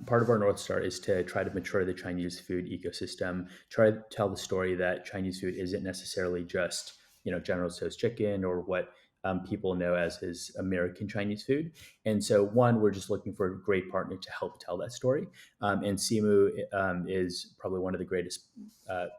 part of our North Star is to try to mature the Chinese food ecosystem, try to tell the story that Chinese food isn't necessarily just, General Tso's chicken or what people know as his American Chinese food. And so, one, we're just looking for a great partner to help tell that story. And Simu is probably one of the greatest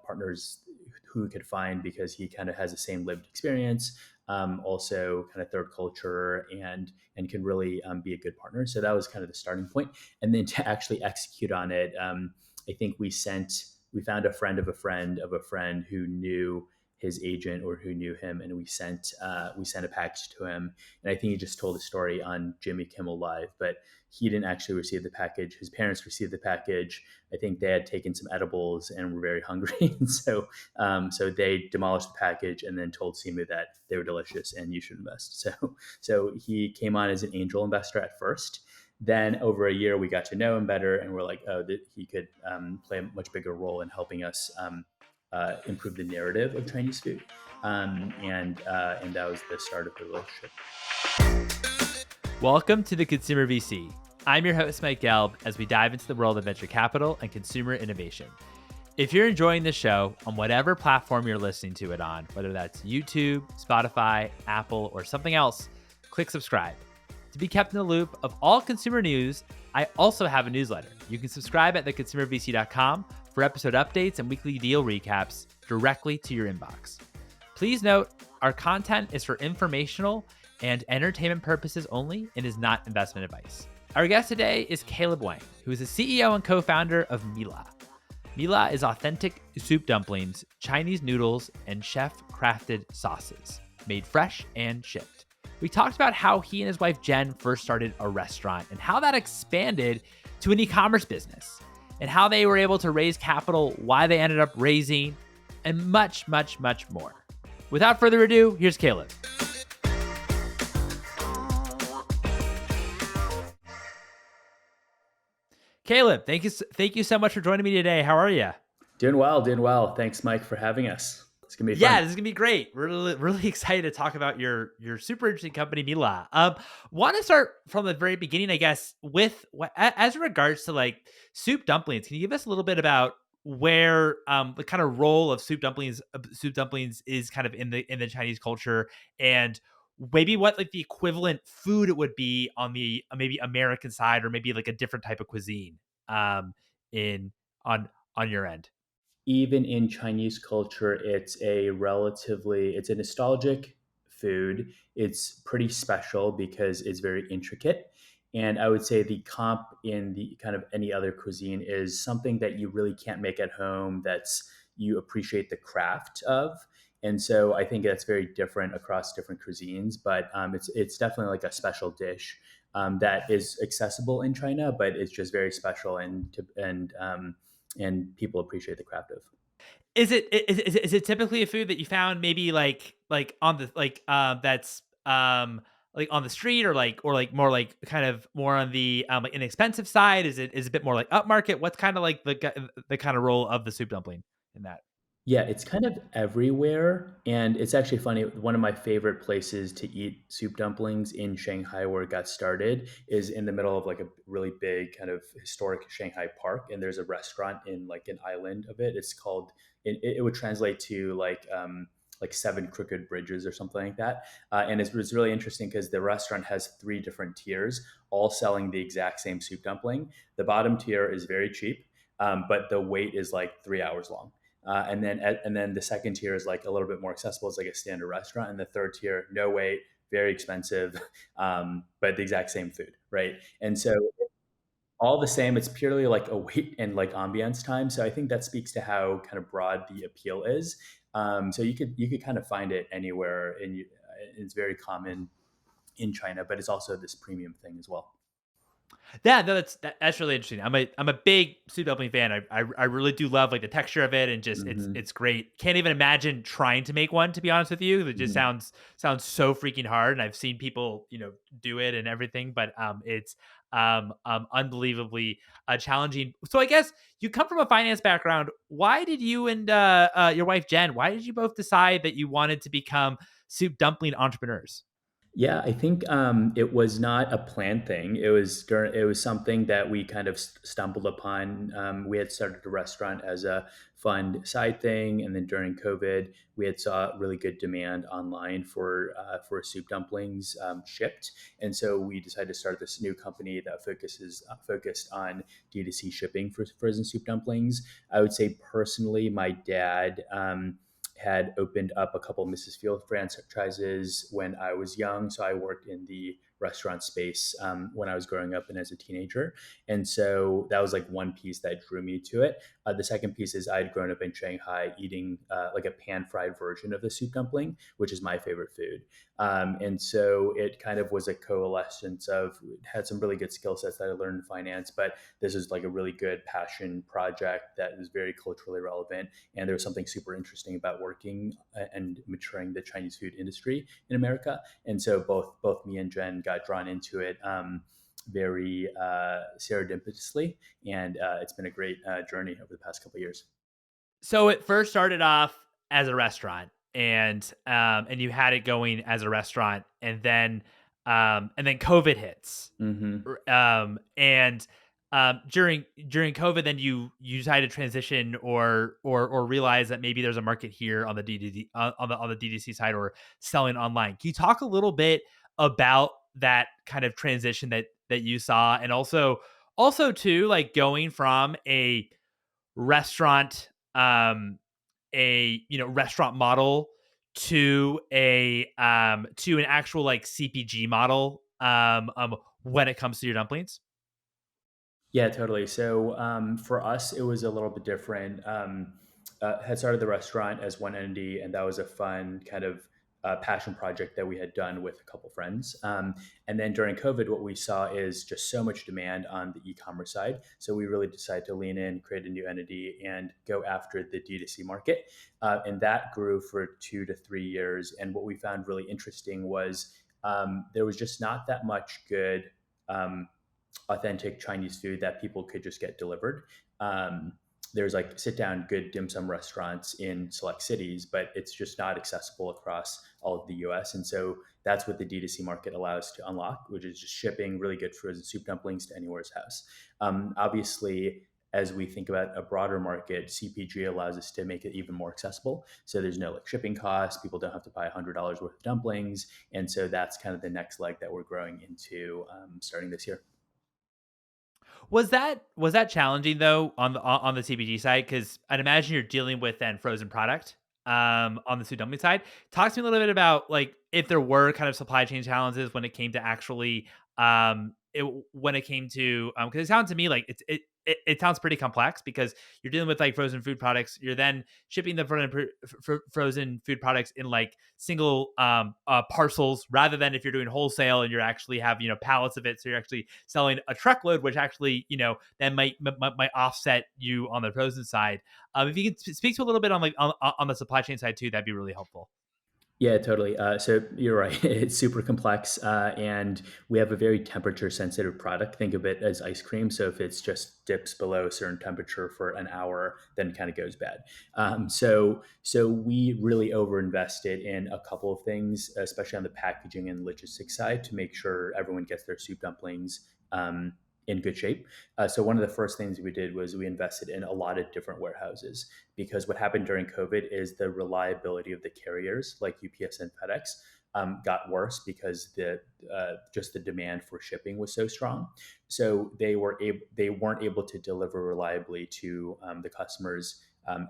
partners who we could find because he kind of has the same lived experience, also kind of third culture, and can really be a good partner. So that was kind of the starting point. And then to actually execute on it, I think we found a friend of a friend of a friend who knew his agent or who knew him, and we sent a package to him. And I think he just told a story on Jimmy Kimmel Live, but he didn't actually receive the package. His parents received the package. I think they had taken some edibles and were very hungry, and so they demolished the package and then told Simu that they were delicious and you should invest. So he came on as an angel investor at first. Then over a year, we got to know him better, and we're like, oh, that he could play a much bigger role in helping us improve the narrative of Chinese food, and that was the start of the relationship. Welcome to the Consumer VC. I'm your host, Mike Gelb, as we dive into the world of venture capital and consumer innovation. If you're enjoying the show on whatever platform you're listening to it on, whether that's YouTube, Spotify, Apple, or something else, click subscribe. To be kept in the loop of all consumer news, I also have a newsletter. You can subscribe at theconsumervc.com for episode updates and weekly deal recaps directly to your inbox. Please note, our content is for informational and entertainment purposes only and is not investment advice. Our guest today is Caleb Wang, who is the CEO and co-founder of Mila. Mila is authentic soup dumplings, Chinese noodles, and chef-crafted sauces, made fresh and shipped. We talked about how he and his wife Jen first started a restaurant and how that expanded to an e-commerce business, and how they were able to raise capital, why they ended up raising, and much, much, much more. Without further ado, here's Caleb. Caleb, thank you so much for joining me today. How are you? Doing well. Thanks, Mike, for having us. It's gonna be fun. Yeah, this is gonna be great. We're really excited to talk about your super interesting company, Mila. Want to start from the very beginning, I guess, with as regards to like soup dumplings. Can you give us a little bit about where the kind of role of soup dumplings is kind of in the Chinese culture, and maybe what like the equivalent food it would be on the maybe American side, or maybe like a different type of cuisine in on your end? Even in Chinese culture, it's a nostalgic food. It's pretty special because it's very intricate. And I would say the comp in the kind of any other cuisine is something that you really can't make at home, that's you appreciate the craft of. And so I think that's very different across different cuisines, but it's definitely like a special dish that is accessible in China, but it's just very special, and people appreciate the craft of. Is it typically a food that you found maybe like on the that's like on the street, or like more like kind of more on the like inexpensive side? Is it a bit more like upmarket? What's kind of like the kind of role of the soup dumpling in that? Yeah, it's kind of everywhere, and it's actually funny. One of my favorite places to eat soup dumplings in Shanghai, where it got started, is in the middle of like a really big kind of historic Shanghai park, and there's a restaurant in like an island of it. It's called it would translate to like Seven Crooked Bridges or something like that. And it's really interesting because the restaurant has three different tiers, all selling the exact same soup dumpling. The bottom tier is very cheap, but the wait is like 3 hours long. And then the second tier is like a little bit more accessible. It's like a standard restaurant. And the third tier, no wait, very expensive, but the exact same food, right? And so all the same, it's purely like a wait and like ambience time. So I think that speaks to how kind of broad the appeal is. So you could kind of find it anywhere, and it's very common in China, but it's also this premium thing as well. Yeah, no, that's really interesting. I'm a big soup dumpling fan. I really do love like the texture of it, and just Hmm. it's great. Can't even imagine trying to make one, to be honest with you. It just Hmm. sounds so freaking hard, and I've seen people do it and everything, but it's unbelievably challenging. So I guess you come from a finance background. Why did you and your wife Jen? Why did you both decide that you wanted to become soup dumpling entrepreneurs? Yeah, I think it was not a planned thing. It was something that we kind of stumbled upon. We had started a restaurant as a fun side thing, and then during COVID, we had saw really good demand online for soup dumplings shipped, and so we decided to start this new company that focused on D2C shipping for frozen soup dumplings. I would say personally, my dad. Had opened up a couple of Mrs. Field franchises when I was young. So I worked in the restaurant space when I was growing up and as a teenager. And so that was like one piece that drew me to it. The second piece is I'd grown up in Shanghai eating like a pan fried version of the soup dumpling, which is my favorite food. And so it kind of was a coalescence of had some really good skill sets that I learned in finance, but this is like a really good passion project that is very culturally relevant, and there was something super interesting about working and maturing the Chinese food industry in America. And so both me and Jen got drawn into it very serendipitously, and it's been a great journey over the past couple of years. So it first started off as a restaurant, and you had it going as a restaurant, and then COVID hits. Hmm. During COVID, then you decided to transition or realize that maybe there's a market here on the DDD on the DDC side or selling online. Can you talk a little bit about that kind of transition that you saw, and also too, like going from a restaurant restaurant model to an actual like CPG model when it comes to your dumplings? Yeah, totally. So for us, it was a little bit different. Had started the restaurant as one entity, and that was a fun kind of passion project that we had done with a couple friends. And then during COVID, what we saw is just so much demand on the e-commerce side. So we really decided to lean in, create a new entity, and go after the D2C market. And that grew for 2 to 3 years. And what we found really interesting was there was just not that much good. Authentic Chinese food that people could just get delivered. There's like sit down good dim sum restaurants in select cities, but it's just not accessible across all of the US. And so that's what the D2C market allows to unlock, which is just shipping really good frozen soup dumplings to anywhere's house. Obviously, as we think about a broader market, CPG allows us to make it even more accessible. So there's no like shipping costs. People don't have to buy $100 worth of dumplings. And so that's kind of the next leg that we're growing into starting this year. Was that challenging though on the CPG side? Because I'd imagine you're dealing with then frozen product on the soup dumpling side. Talk to me a little bit about like if there were kind of supply chain challenges when it came to actually when it came to because it sounds to me like it sounds pretty complex because you're dealing with like frozen food products. You're then shipping the frozen food products in like single parcels rather than if you're doing wholesale and you're actually have pallets of it. So you're actually selling a truckload, which actually then might offset you on the frozen side. If you can speak to a little bit on like on the supply chain side too, that'd be really helpful. Yeah, totally. So you're right. It's super complex, and we have a very temperature sensitive product. Think of it as ice cream. So if it's just dips below a certain temperature for an hour, then it kind of goes bad. So we really overinvested in a couple of things, especially on the packaging and logistics side, to make sure everyone gets their soup dumplings. In good shape. So one of the first things we did was we invested in a lot of different warehouses, because what happened during COVID is the reliability of the carriers like UPS and FedEx got worse because the just the demand for shipping was so strong. So they weren't able to deliver reliably to the customers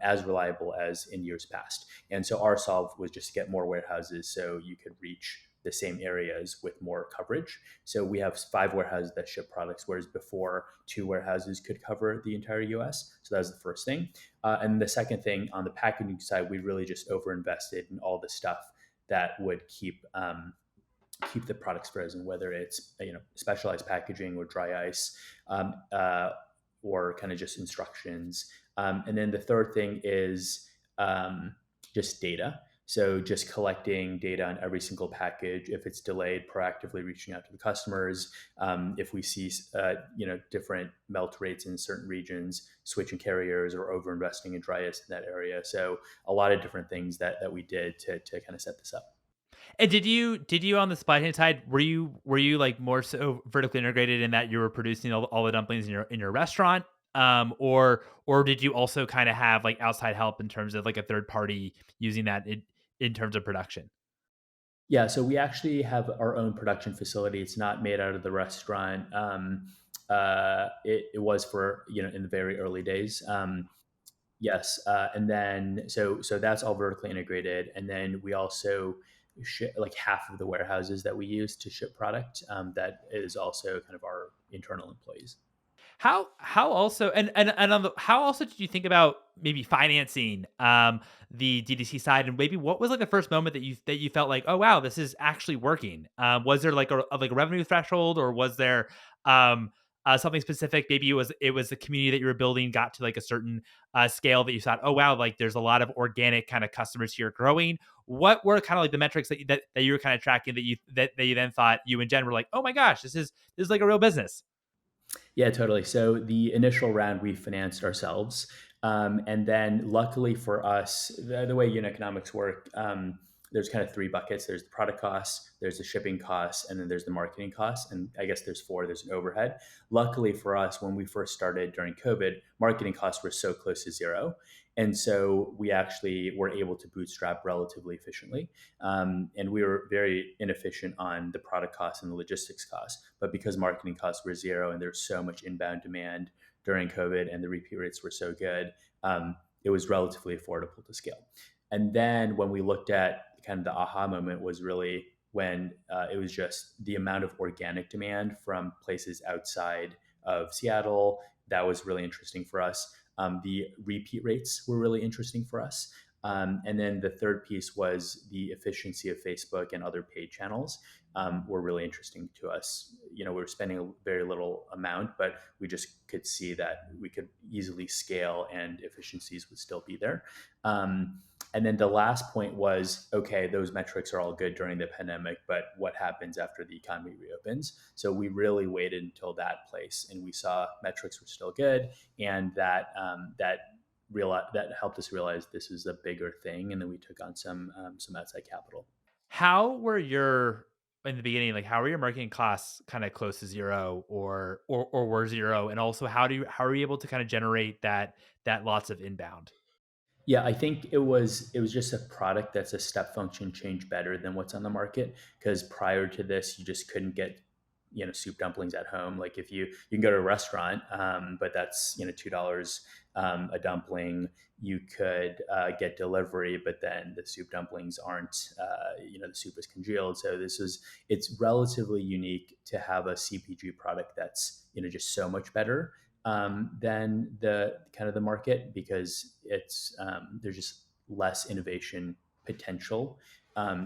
as reliable as in years past. And so our solve was just to get more warehouses so you could reach the same areas with more coverage. So we have 5 warehouses that ship products, whereas before 2 warehouses could cover the entire US. So that was the first thing. And the second thing on the packaging side, we really just overinvested in all the stuff that would keep the products frozen, whether it's specialized packaging or dry ice, or kind of just instructions. And then the third thing is just data. So just collecting data on every single package. If it's delayed, proactively reaching out to the customers. If we see different melt rates in certain regions, switching carriers or over investing in dry ice in that area. So a lot of different things that we did to kind of set this up. And did you on the supply chain side, were you like more so vertically integrated in that you were producing all the dumplings in your restaurant? Or did you also kind of have like outside help in terms of like a third party using that in terms of production? Yeah, so we actually have our own production facility. It's not made out of the restaurant. It was for in the very early days. Yes, and then so that's all vertically integrated, and then we also ship like half of the warehouses that we use to ship product. That is also kind of our internal employees. How also and on the how also did you think about maybe financing the DTC side, and maybe what was like the first moment that you felt like, oh wow, this is actually working? Was there like a revenue threshold, or was there something specific? Maybe it was the community that you were building got to like a certain scale that you thought, oh wow, like there's a lot of organic kind of customers here growing. What were kind of like the metrics that you were kind of tracking that you then thought you and Jen were like, oh my gosh, this is like a real business? Yeah, totally. So the initial round we financed ourselves, and then luckily for us, the way unit economics work, there's kind of three buckets. There's the product costs, there's the shipping costs, and then there's the marketing costs. And I guess there's four. There's an overhead. Luckily for us, when we first started during COVID, marketing costs were so close to zero, and so we actually were able to bootstrap relatively efficiently. And we were very inefficient on the product costs and the logistics costs. But because marketing costs were zero and there's so much inbound demand during COVID and the repeat rates were so good, it was relatively affordable to scale. And then when we looked at kind of the aha moment was really when it was just the amount of organic demand from places outside of Seattle. That was really interesting for us. The repeat rates were really interesting for us. And then the third piece was the efficiency of Facebook and other paid channels were really interesting to us. We were spending a very little amount, but we just could see that we could easily scale and efficiencies would still be there. And then the last point was okay, those metrics are all good during the pandemic, but what happens after the economy reopens? So we really waited until that place, and we saw metrics were still good, and that helped us realize this is a bigger thing, and then we took on some outside capital. How were your in the beginning, like how were your marketing costs kind of close to zero or were zero? And also how are you able to kind of generate that lots of inbound? Yeah, I think it was just a product that's a step function change better than what's on the market. Because prior to this, you just couldn't get soup dumplings at home. Like if you can go to a restaurant, but that's $2 a dumpling. You could get delivery, but then the soup dumplings aren't. The soup is congealed. So it's relatively unique to have a CPG product that's just so much better than the kind of the market because it's there's just less innovation potential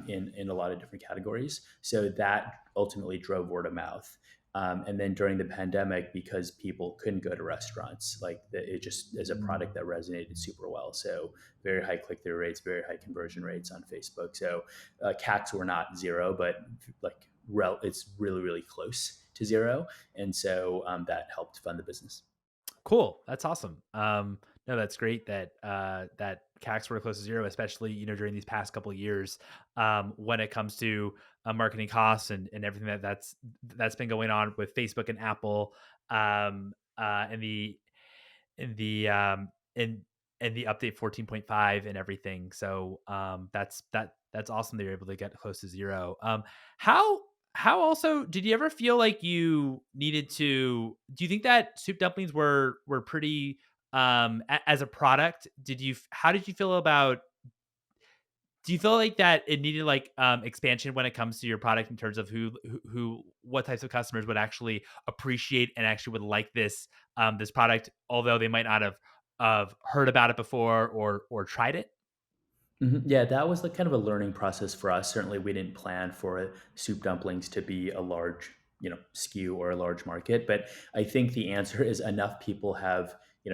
in a lot of different categories. So that ultimately drove word of mouth. And then during the pandemic, because people couldn't go to restaurants, it just is a product that resonated super well. So very high click through rates, very high conversion rates on Facebook. So CACs were not zero, but it's really really close to zero, and so that helped fund the business. Cool. That's awesome. No, that's great that CACs were close to zero, especially during these past couple of years when it comes to marketing costs and everything that's been going on with Facebook and Apple and the update 14.5 and everything. So that's awesome that you're able to get close to zero. How how also did you ever feel like you needed to? Do you think that soup dumplings were pretty as a product? How did you feel about? Do you feel like that it needed like expansion when it comes to your product in terms of who what types of customers would actually appreciate and actually would like this product, although they might not have heard about it before or tried it? Yeah, that was like kind of a learning process for us. Certainly, we didn't plan for soup dumplings to be a large, SKU or a large market. But I think the answer is enough people have,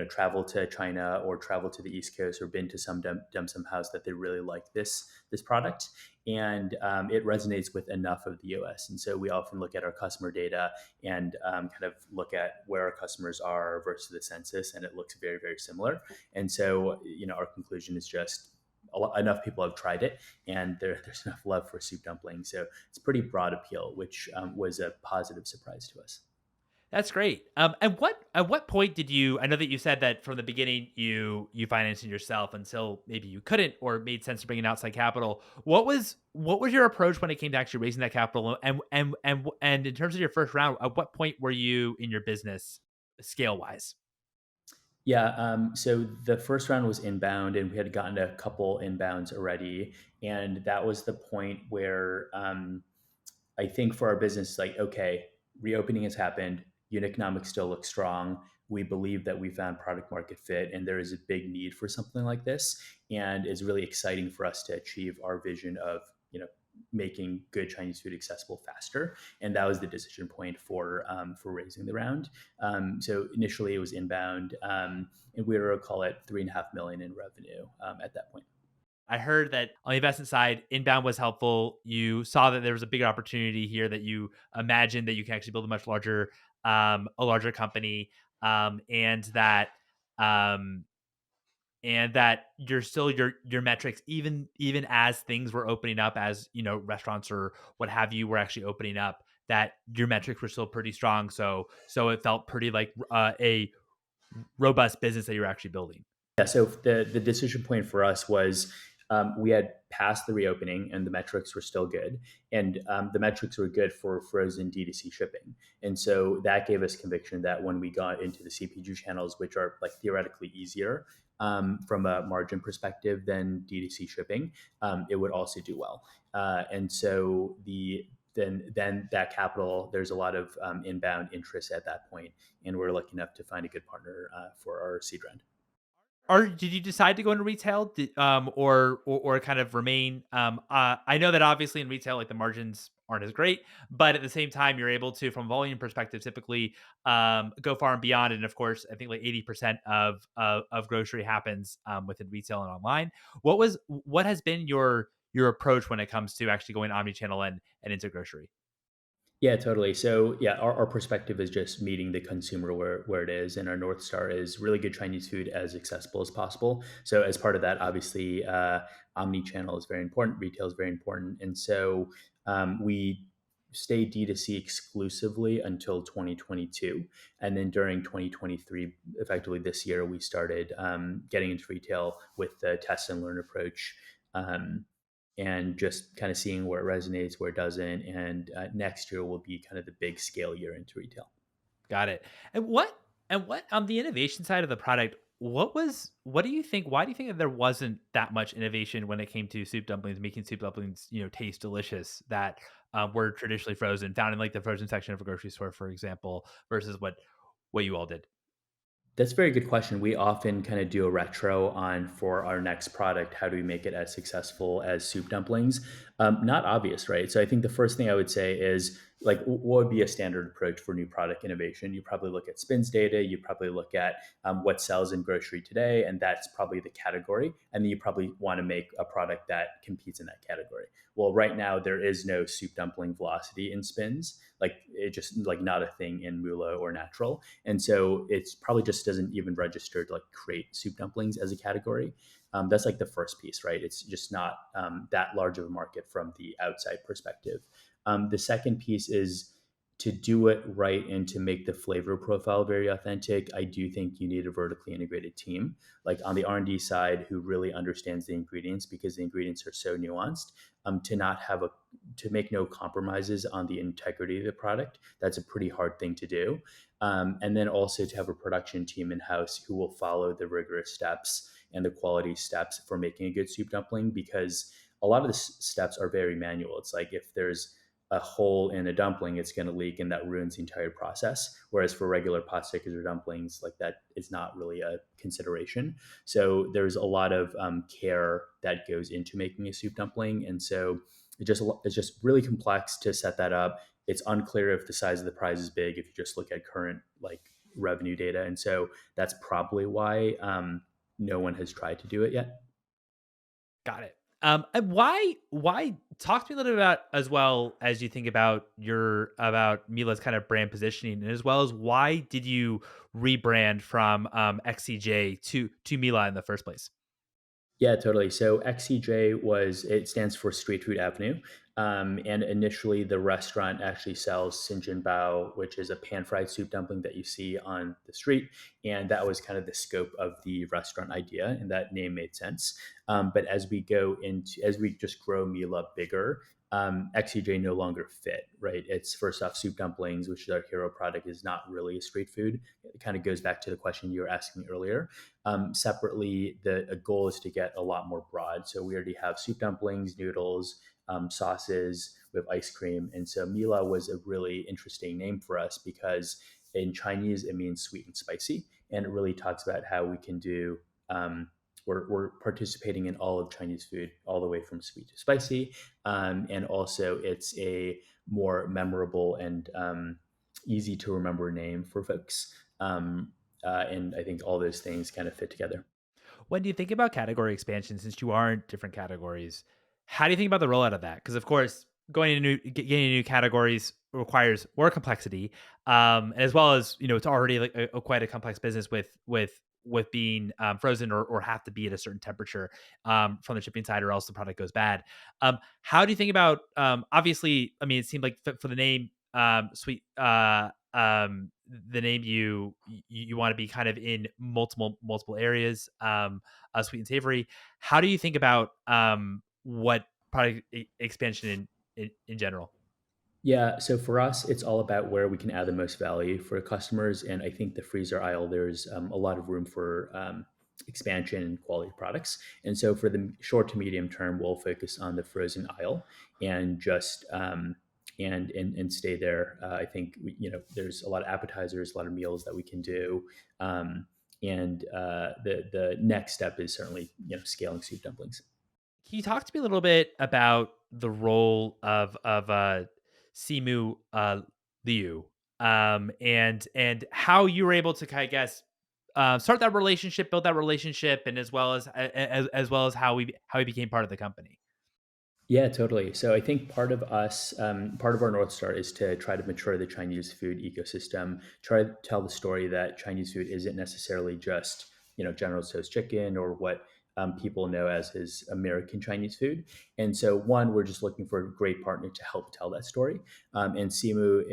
traveled to China or traveled to the East Coast or been to some dim sum house that they really like this product, and it resonates with enough of the US. And so we often look at our customer data and kind of look at where our customers are versus the census, and it looks very very similar. And so, our conclusion is just enough people have tried it, and there's enough love for soup dumplings. So it's pretty broad appeal, which was a positive surprise to us. That's great. And at what point did you? I know that you said that from the beginning you financed it yourself until maybe you couldn't or it made sense to bring in outside capital. What was your approach when it came to actually raising that capital? And in terms of your first round, at what point were you in your business scale wise? Yeah, so the first round was inbound, and we had gotten a couple inbounds already, and that was the point where I think for our business, like, okay, reopening has happened, unit economics still look strong. We believe that we found product market fit, and there is a big need for something like this, and it's really exciting for us to achieve our vision of making good Chinese food accessible faster. And that was the decision point for raising the round. So initially it was inbound, and we were call it 3.5 million in revenue at that point. I heard that on the investment side, inbound was helpful. You saw that there was a bigger opportunity here that you imagined that you can actually build a larger company, and um, that you're still your metrics, even as things were opening up, as restaurants or what have you were actually opening up, that your metrics were still pretty strong. So it felt pretty like a robust business that you're actually building. Yeah, so the decision point for us was we had passed the reopening and the metrics were still good. And the metrics were good for frozen D2C shipping. And so that gave us conviction that when we got into the CPG channels, which are like theoretically easier from a margin perspective than D2C shipping, it would also do well. And so then that capital, there's a lot of inbound interest at that point, and we're lucky enough to find a good partner for our seed round. Or did you decide to go into retail, or kind of remain? I know that obviously in retail, like the margins aren't as great, but at the same time, you're able to, from a volume perspective, typically go far and beyond. And of course, I think like 80% of grocery happens within retail and online. What has been your approach when it comes to actually going omni-channel and into grocery? Yeah, totally. So yeah, our perspective is just meeting the consumer where it is, and our north star is really good Chinese food as accessible as possible. So as part of that, obviously, omni-channel is very important, retail is very important, and so we stay D2C exclusively until 2022, and then during 2023, effectively this year, we started getting into retail with the test and learn approach. Um, and just kind of seeing where it resonates, where it doesn't. And next year will be kind of the big scale year into retail. Got it. And what on the innovation side of the product, what do you think, why do you think that there wasn't that much innovation when it came to soup dumplings, making soup dumplings, taste delicious, that were traditionally frozen, found in like the frozen section of a grocery store, for example, versus what you all did? That's a very good question. We often kind of do a retro on for our next product. How do we make it as successful as soup dumplings? Not obvious, right? So I think the first thing I would say is like, what would be a standard approach for new product innovation? You probably look at spins data. You probably look at what sells in grocery today, and that's probably the category. And then you probably want to make a product that competes in that category. Well, right now there is no soup dumpling velocity in spins. Like it just like not a thing in Mula or Natural. And so it's probably just doesn't even register to like create soup dumplings as a category. That's like the first piece, right? It's just not that large of a market from the outside perspective. The second piece is to do it right and to make the flavor profile very authentic. I do think you need a vertically integrated team, like on the R&D side, who really understands the ingredients because the ingredients are so nuanced. To not have a to make no compromises on the integrity of the product. That's a pretty hard thing to do. And then also to have a production team in house who will follow the rigorous steps and the quality steps for making a good soup dumpling, because a lot of the steps are very manual. It's like if there's a hole in a dumpling, it's going to leak and that ruins the entire process. Whereas for regular pot stickers or dumplings, like that is not really a consideration. So there's a lot of care that goes into making a soup dumpling. And so it's just really complex to set that up. It's unclear if the size of the prize is big if you just look at current like revenue data. And so that's probably why no one has tried to do it yet. Got it. And why talk to me a little bit about, as well as you think about about Mila's kind of brand positioning, and as well as why did you rebrand from XCJ to Mila in the first place? Yeah, totally. So XCJ it stands for Street Food Avenue. And initially, the restaurant actually sells Bao, which is a pan fried soup dumpling that you see on the street. And that was kind of the scope of the restaurant idea, and that name made sense. But as we just grow Mila bigger, XCJ no longer fit, right? It's first off, soup dumplings, which is our hero product, is not really a street food. It kind of goes back to the question you were asking earlier. Separately, the goal is to get a lot more broad. So we already have soup dumplings, noodles, sauces, we have ice cream. And so Mila was a really interesting name for us because in Chinese, it means sweet and spicy. And it really talks about how we can do, we're participating in all of Chinese food, all the way from sweet to spicy. And also, it's a more memorable and easy to remember name for folks. And I think all those things kind of fit together. When do you think about category expansion, since you are in different categories, how do you think about the rollout of that? Because of course, getting into new categories requires more complexity, as well as it's already like quite a complex business with being frozen or have to be at a certain temperature from the shipping side, or else the product goes bad. How do you think about? Obviously, I mean, it seemed like for the name sweet. The name you want to be kind of in multiple areas, sweet and savory. How do you think about what product expansion in general? Yeah, so for us, it's all about where we can add the most value for customers. And I think the freezer aisle, there's a lot of room for expansion and quality products. And so for the short to medium term, we'll focus on the frozen aisle and just and stay there. I think there's a lot of appetizers, a lot of meals that we can do. And the next step is certainly scaling soup dumplings. Can you talk to me a little bit about the role of Simu Liu, and how you were able to, I guess, start that relationship, build that relationship, and as well as how he became part of the company. Yeah, totally. So I think part of our North Star is to try to mature the Chinese food ecosystem, try to tell the story that Chinese food isn't necessarily just, General Tso's chicken or what people know as his American Chinese food. And so, one, we're just looking for a great partner to help tell that story. And Simu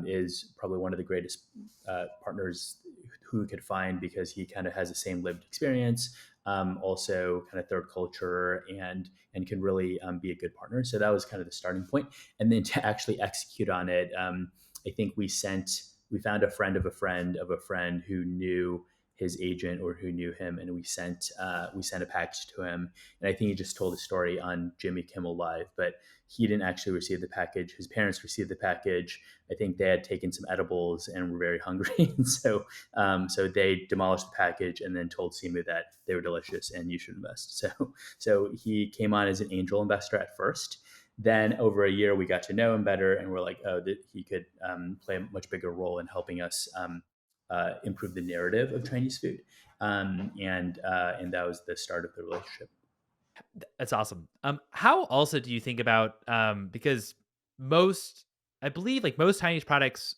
is probably one of the greatest partners who we could find because he kind of has the same lived experience, also kind of third culture, and can really be a good partner. So that was kind of the starting point. And then to actually execute on it, I think we found a friend of a friend of a friend who knew his agent or who knew him, and we sent a package to him. And I think he just told a story on Jimmy Kimmel Live, but he didn't actually receive the package. His parents received the package. I think they had taken some edibles and were very hungry, and so they demolished the package and then told Simu that they were delicious and you should invest. So he came on as an angel investor at first. Then over a year, we got to know him better, and we're like, oh, that he could play a much bigger role in helping us improve the narrative of Chinese food, and that was the start of the relationship. That's awesome. How also do you think about, because most, I believe, like most Chinese products,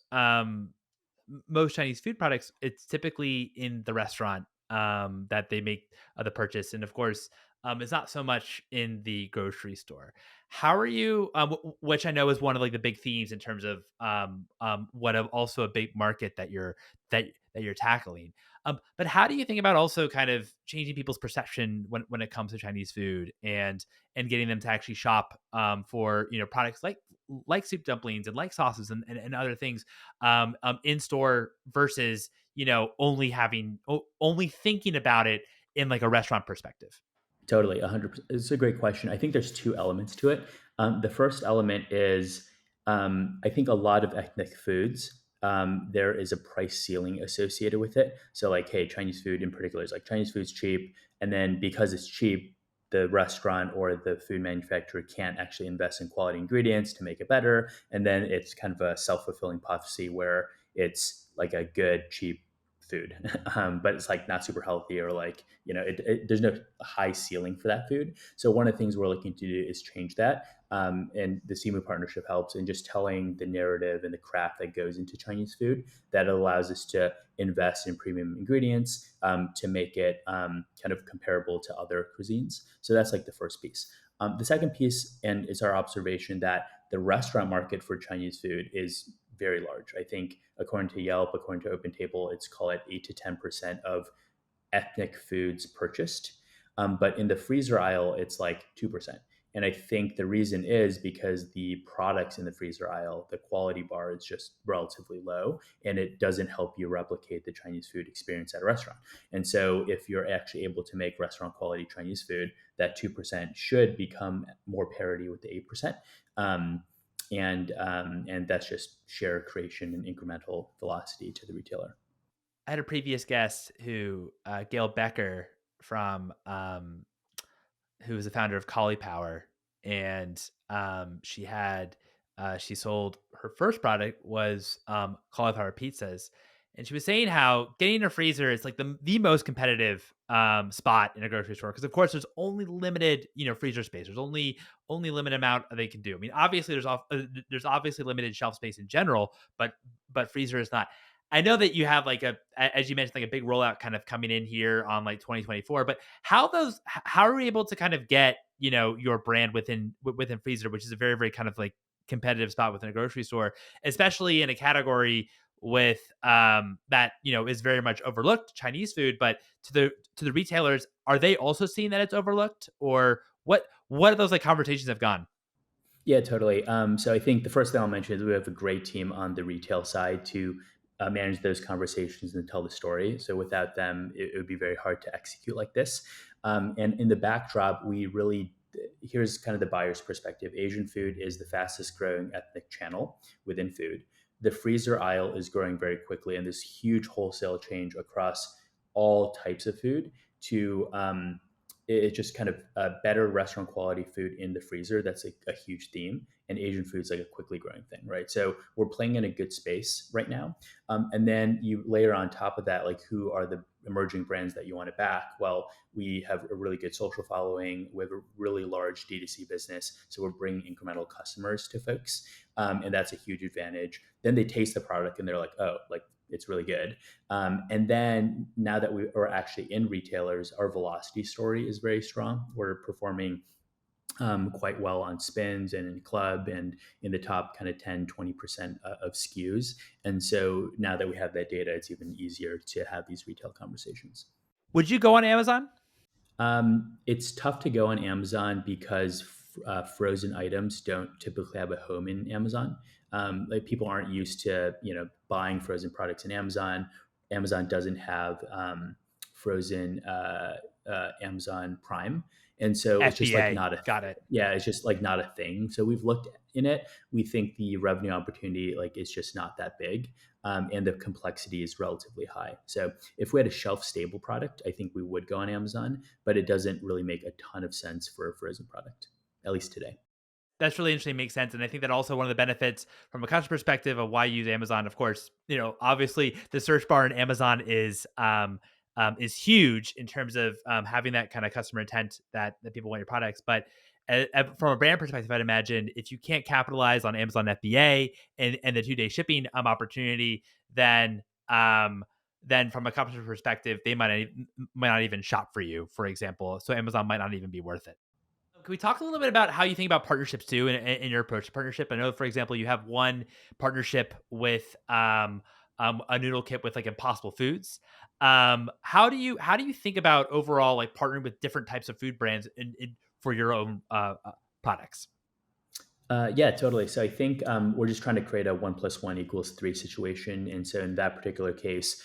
most Chinese food products, it's typically in the restaurant that they make the purchase, and of course, it's not so much in the grocery store. How are you? Which I know is one of like the big themes in terms of also a big market that you're tackling. But how do you think about also kind of changing people's perception when it comes to Chinese food, and getting them to actually shop for products like soup dumplings and like sauces and other things in store versus only thinking about it in like a restaurant perspective. Totally, 100%. It's a great question. I think there's two elements to it. The first element is I think a lot of ethnic foods, there is a price ceiling associated with it. So, like, hey, Chinese food in particular is like Chinese food's cheap. And then because it's cheap, the restaurant or the food manufacturer can't actually invest in quality ingredients to make it better. And then it's kind of a self fulfilling prophecy where it's like a good, cheap food, but it's like not super healthy or like, there's no high ceiling for that food. So one of the things we're looking to do is change that. And the Simu partnership helps in just telling the narrative and the craft that goes into Chinese food that allows us to invest in premium ingredients to make it kind of comparable to other cuisines. So that's like the first piece. The second piece, and it's our observation that the restaurant market for Chinese food is very large. I think according to Yelp, according to OpenTable, it's call it 8 to 10% of ethnic foods purchased. But in the freezer aisle, it's like 2%. And I think the reason is because the products in the freezer aisle, the quality bar is just relatively low and it doesn't help you replicate the Chinese food experience at a restaurant. And so if you're actually able to make restaurant quality Chinese food, that 2% should become more parity with the 8%. And that's just share creation and incremental velocity to the retailer. I had a previous guest who, Gail Becker from, who was the founder of Cauliflower, and she sold her first product was cauliflower pizzas, and she was saying how getting a freezer is like the most competitive spot in a grocery store, because of course there's only limited freezer space. There's only limited amount they can do. I mean, obviously there's obviously limited shelf space in general, but freezer is not. I know that you have like as you mentioned, like a big rollout kind of coming in here on like 2024, but how are we able to kind of get your brand within freezer, which is a very very kind of like competitive spot within a grocery store, especially in a category with that is very much overlooked, Chinese food. But to the retailers, are they also seeing that it's overlooked, or what are those like conversations have gone? Yeah, totally. So I think the first thing I'll mention is we have a great team on the retail side to manage those conversations and tell the story. So without them, it would be very hard to execute like this. And in the backdrop, we really here's kind of the buyer's perspective. Asian food is the fastest growing ethnic channel within food. The freezer aisle is growing very quickly, and this huge wholesale change across all types of food to it's just kind of better restaurant quality food in the freezer. That's a huge theme. And Asian food is like a quickly growing thing, right? So we're playing in a good space right now. And then you layer on top of that, like who are the emerging brands that you want to back? Well, we have a really good social following. We have a really large D2C business. So we're bringing incremental customers to folks. And that's a huge advantage. Then they taste the product and they're like, oh, like it's really good. And then now that we are actually in retailers, our velocity story is very strong. We're performing quite well on spins and in club and in the top kind of 10-20% of SKUs. And so now that we have that data, it's even easier to have these retail conversations. Would you go on Amazon? It's tough to go on Amazon because frozen items don't typically have a home in Amazon. Like people aren't used to buying frozen products in Amazon. Amazon doesn't have frozen Amazon Prime, and so it's just like FBA, not a got it. yeah, it's just like not a thing. So we've looked in it. We think the revenue opportunity like is just not that big, and the complexity is relatively high. So if we had a shelf stable product, I think we would go on Amazon, but it doesn't really make a ton of sense for a frozen product, at least today. That's really interesting. Makes sense. And I think that also one of the benefits from a customer perspective of why you use Amazon, of course, obviously the search bar in Amazon is huge in terms of having that kind of customer intent that people want your products. But from a brand perspective, I'd imagine if you can't capitalize on Amazon FBA and the 2-day shipping opportunity, then from a customer perspective, they might not even shop for you, for example. So Amazon might not even be worth it. Can we talk a little bit about how you think about partnerships too, in your approach to partnership? I know, for example, you have one partnership with a noodle kit with like Impossible Foods. How do you think about overall like partnering with different types of food brands for your own products? Yeah, totally. So I think we're just trying to create a 1+1 = 3 situation. And so in that particular case,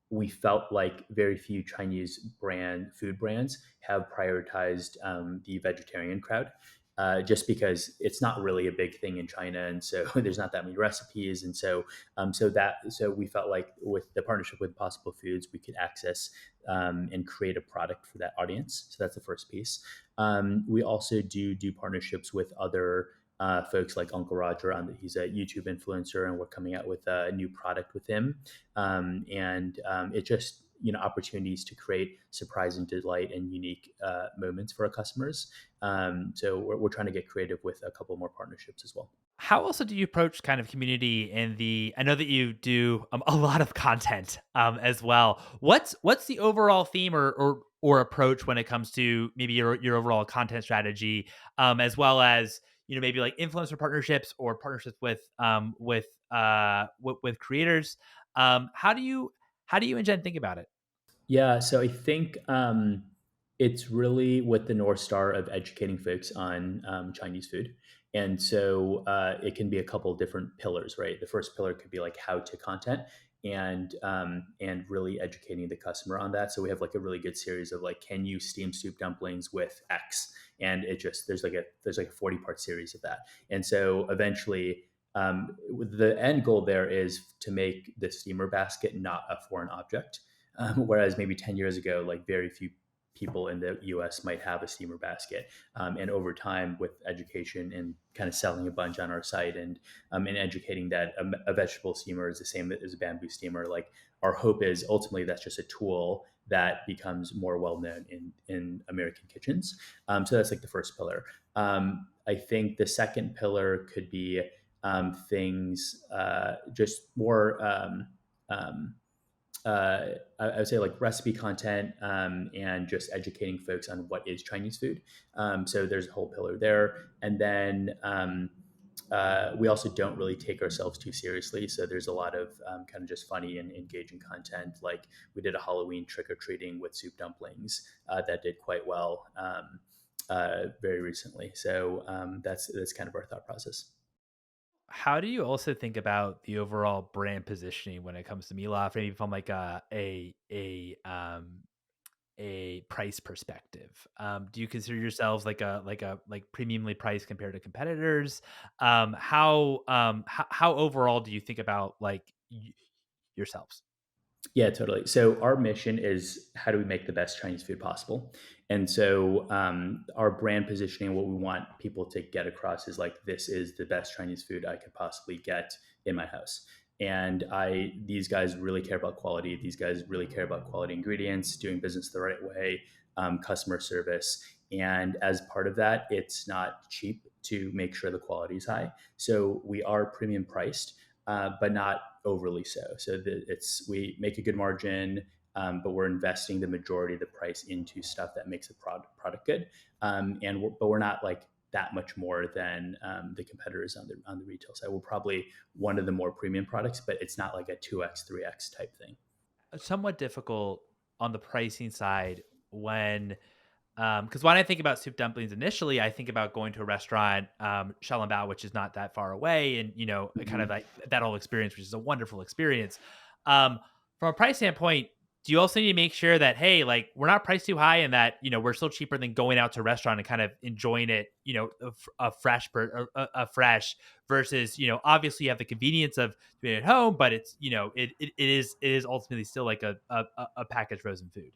we felt like very few Chinese food brands have prioritized the vegetarian crowd. Just because it's not really a big thing in China, and so there's not that many recipes, and so we felt like with the partnership with Possible Foods, we could access and create a product for that audience. So that's the first piece. We also do partnerships with other folks like Uncle Roger he's a YouTube influencer, and we're coming out with a new product with him. And it just opportunities to create surprise and delight and unique moments for our customers. So we're trying to get creative with a couple more partnerships as well. How also do you approach kind of community and the I know that you do a lot of content as well. What's the overall theme or approach when it comes to maybe your overall content strategy, as well as maybe like influencer partnerships or partnerships with creators? How do you and think about it? Yeah, so I think it's really with the North Star of educating folks on Chinese food. And so it can be a couple different pillars, right? The first pillar could be like how to content and really educating the customer on that. So we have like a really good series of like, can you steam soup dumplings with X? And it just there's like a 40-part series of that. And so eventually the end goal there is to make the steamer basket not a foreign object. Whereas maybe 10 years ago, like very few people in the US might have a steamer basket. And over time, with education and kind of selling a bunch on our site and educating that a vegetable steamer is the same as a bamboo steamer, like our hope is ultimately that's just a tool that becomes more well known in American kitchens. So that's like the first pillar. I think the second pillar could be things just more. Um, I would say like recipe content and just educating folks on what is Chinese food. So there's a whole pillar there. And then we also don't really take ourselves too seriously. So there's a lot of kind of just funny and engaging content. Like we did a Halloween trick or treating with soup dumplings that did quite well very recently. So that's kind of our thought process. How do you also think about the overall brand positioning when it comes to Mila, maybe from like a price perspective? Do you consider yourselves like premiumly priced compared to competitors? How overall do you think about like yourselves? Yeah, totally. So our mission is how do we make the best Chinese food possible? And so our brand positioning, what we want people to get across is like, this is the best Chinese food I could possibly get in my house. And these guys really care about quality. These guys really care about quality ingredients, doing business the right way, customer service. And as part of that, it's not cheap to make sure the quality is high. So we are premium priced, but not overly so. So we make a good margin, but we're investing the majority of the price into stuff that makes the product good. But we're not like that much more than the competitors on the retail side. We're probably one of the more premium products, but it's not like a 2x 3x type thing. Somewhat difficult on the pricing side when because when I think about soup dumplings initially, I think about going to a restaurant, Bao, which is not that far away, and kind of Mhm. like that whole experience, which is a wonderful experience. Um, from a price standpoint, do you also need to make sure that hey, like we're not priced too high, and that we're still cheaper than going out to a restaurant and kind of enjoying it, a fresh versus obviously you have the convenience of doing it at home, but it's it is ultimately still like a packaged frozen food.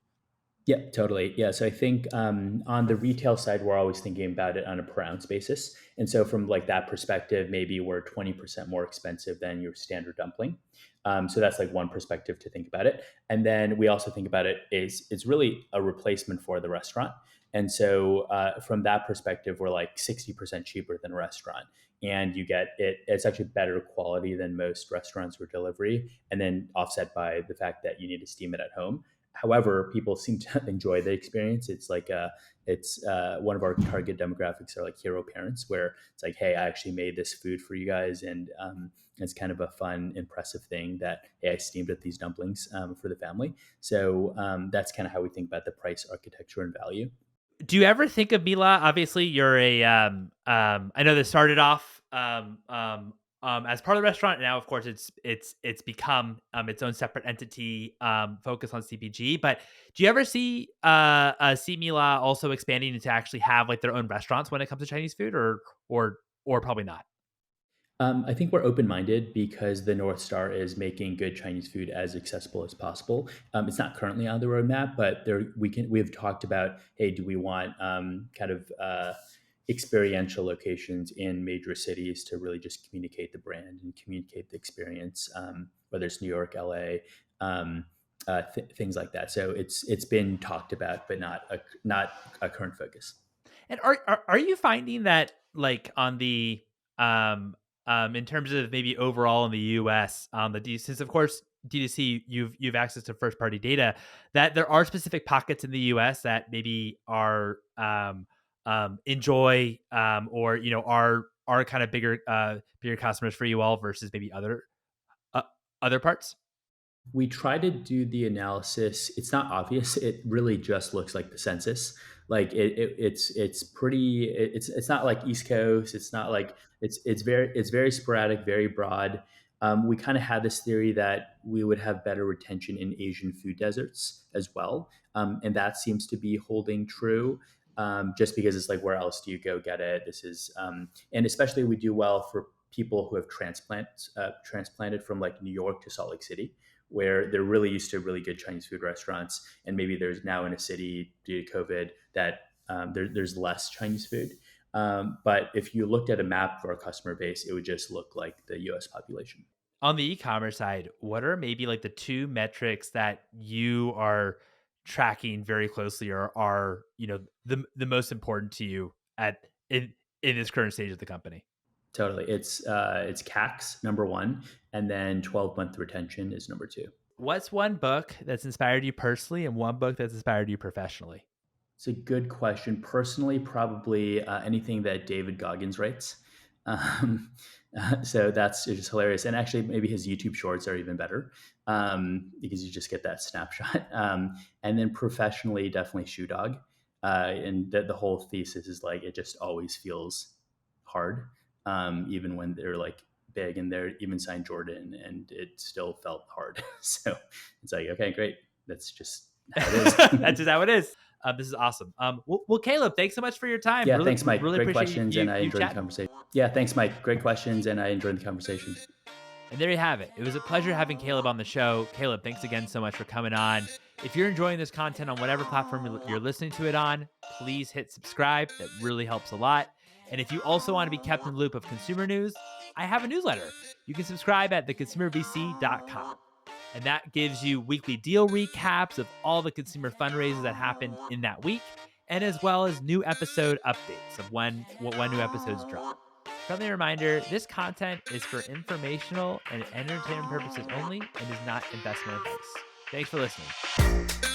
Yeah, totally. Yeah. So I think on the retail side, we're always thinking about it on a per ounce basis. And so from like that perspective, maybe we're 20% more expensive than your standard dumpling. So that's like one perspective to think about it. And then we also think about it is it's really a replacement for the restaurant. And so from that perspective, we're like 60% cheaper than a restaurant. And you get it, it's actually better quality than most restaurants or delivery. And then offset by the fact that you need to steam it at home. However, people seem to enjoy the experience. It's one of our target demographics are like hero parents, where it's like, hey, I actually made this food for you guys, and it's kind of a fun, impressive thing that hey, I steamed up these dumplings for the family. So that's kind of how we think about the price architecture and value. Do you ever think of Mila? Obviously, you're a I know this started off as part of the restaurant. And now, of course, it's become its own separate entity, focused on CPG. But do you ever see Mila also expanding to actually have like their own restaurants when it comes to Chinese food, or probably not? I think we're open minded because the North Star is making good Chinese food as accessible as possible. It's not currently on the roadmap, but we have talked about, hey, do we want kind of experiential locations in major cities to really just communicate the brand and communicate the experience, whether it's New York, LA, things like that. So it's been talked about, but not a current focus. And are you finding that like on the um in terms of maybe overall in the US on the D since of course D2C you've access to first party data that there are specific pockets in the US that maybe are enjoy or you know are kind of bigger customers for you all versus maybe uh, other parts? We try to do the analysis. It's not obvious. It really just looks like the census. Like it's pretty. It's not like East Coast. It's not like it's very sporadic, very broad. We kind of had this theory that we would have better retention in Asian food deserts as well, and that seems to be holding true. Just because it's like, where else do you go get it? This is, and especially we do well for people who have transplanted from like New York to Salt Lake City, where they're really used to really good Chinese food restaurants, and maybe there's now in a city due to COVID that there's less Chinese food. But if you looked at a map of our customer base, it would just look like the U.S. population. On the e-commerce side, what are maybe like the two metrics that you are tracking very closely or are, you know, the most important to you at in this current stage of the company? Totally, it's CACs number one, and then 12-month retention is number two. What's one book that's inspired you personally and one book that's inspired you professionally? It's a good question. Personally, probably anything that David Goggins writes. Um, so that's just hilarious. And actually, maybe his YouTube shorts are even better, because you just get that snapshot. And then professionally, definitely Shoe Dog. And the whole thesis is like, it just always feels hard, even when they're like big and they're even signed Jordan, and it still felt hard. So it's like, okay, great. That's just how it That's is. just how it is. This is awesome. Well, Caleb, thanks so much for your time. Yeah, thanks, Mike. Really Great appreciate questions, and I you enjoyed the chatting. conversation. Yeah, thanks, Mike. Great questions, and I enjoyed the conversation. And there you have it. It was a pleasure having Caleb on the show. Caleb, thanks again so much for coming on. If you're enjoying this content on whatever platform you're listening to it on, please hit subscribe. That really helps a lot. And if you also want to be kept in the loop of consumer news, I have a newsletter. You can subscribe at theconsumervc.com. And that gives you weekly deal recaps of all the consumer fundraisers that happened in that week, and as well as new episode updates of when new episodes drop. Friendly reminder, this content is for informational and entertainment purposes only and is not investment advice. Thanks for listening.